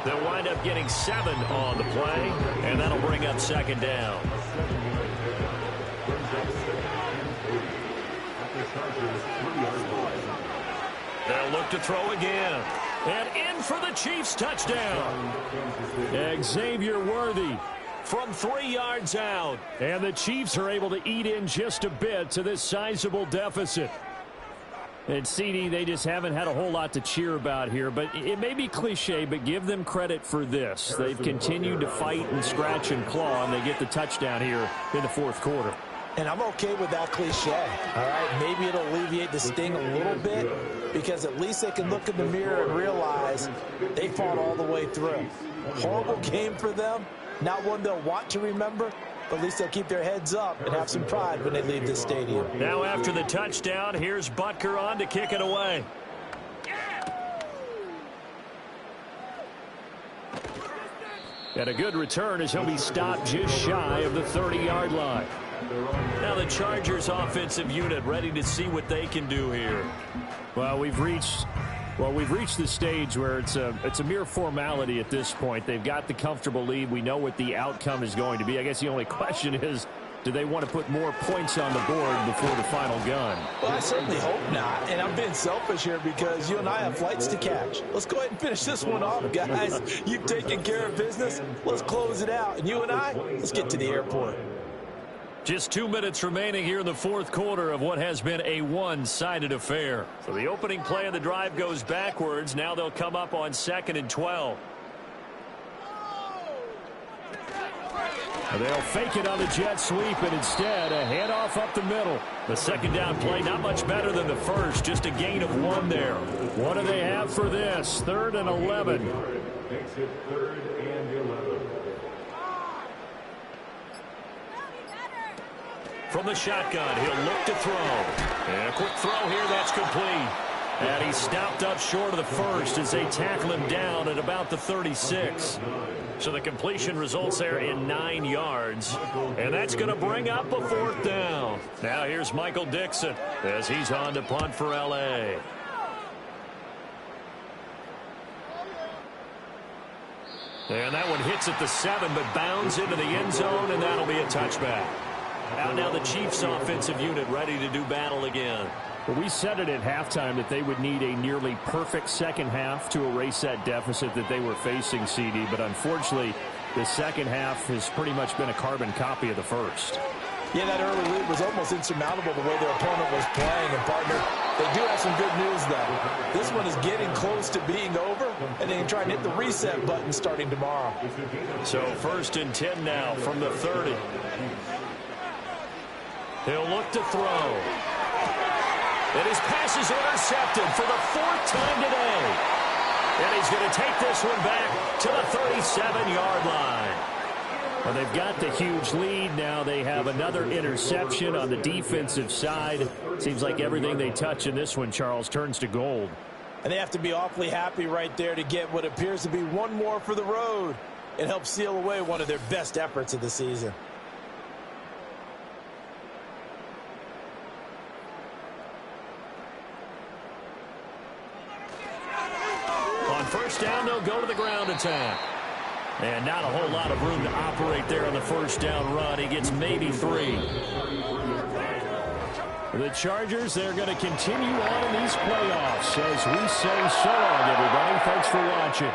They'll wind up getting 7 on the play, and that'll bring up 2nd down. They'll look to throw again. And in for the Chiefs touchdown. Xavier Worthy from 3 yards out. And the Chiefs are able to eat in just a bit to this sizable deficit. And CD, they just haven't had a whole lot to cheer about here. But it may be cliche, but give them credit for this. They've continued to fight and scratch and claw, and they get the touchdown here in the 4th quarter. And I'm okay with that cliche, all right? Maybe it'll alleviate the sting a little bit because at least they can look in the mirror and realize they fought all the way through. Horrible game for them, not one they'll want to remember, but at least they'll keep their heads up and have some pride when they leave the stadium. Now after the touchdown, here's Butker on to kick it away. And a good return as he'll be stopped just shy of the 30-yard line. Now the Chargers offensive unit ready to see what they can do here. Well, we've reached the stage where it's a mere formality at this point. They've got the comfortable lead. We know what the outcome is going to be. I guess the only question is, do they want to put more points on the board before the final gun? Well, I certainly hope not. And I'm being selfish here because you and I have flights to catch. Let's go ahead and finish this one off, guys. You've taken care of business. Let's close it out. And you and I, let's get to the airport. Just 2 minutes remaining here in the 4th quarter of what has been a one-sided affair. So the opening play of the drive goes backwards. Now they'll come up on 2nd and 12. They'll fake it on the jet sweep, and instead a handoff up the middle. The 2nd down play not much better than the first, just a gain of 1 there. What do they have for this? 3rd and 11. Makes it 3rd and 11. From the shotgun, he'll look to throw. And a quick throw here, that's complete. And he stopped up short of the first as they tackle him down at about the 36. So the completion results there in 9 yards. And that's going to bring up a 4th down. Now here's Michael Dixon as he's on to punt for L.A. And that one hits at the 7, but bounds into the end zone, and that'll be a touchback. Out now the Chiefs offensive unit ready to do battle again. Well, we said it at halftime that they would need a nearly perfect second half to erase that deficit that they were facing, CD. But unfortunately, the second half has pretty much been a carbon copy of the first. Yeah, that early lead was almost insurmountable the way their opponent was playing. And, partner, they do have some good news, though. This one is getting close to being over, and they can try and hit the reset button starting tomorrow. So 1st and 10 now from the 30. He'll look to throw. And his pass is intercepted for the 4th time today. And he's going to take this one back to the 37-yard line. Well, they've got the huge lead. Now they have another interception on the defensive side. Seems like everything they touch in this one, Charles, turns to gold. And they have to be awfully happy right there to get what appears to be one more for the road. It helps seal away one of their best efforts of the season. On 1st down, they'll go to the ground attack. And not a whole lot of room to operate there on the 1st down run. He gets maybe 3. The Chargers, they're going to continue on in these playoffs as we say so long, everybody. Thanks for watching.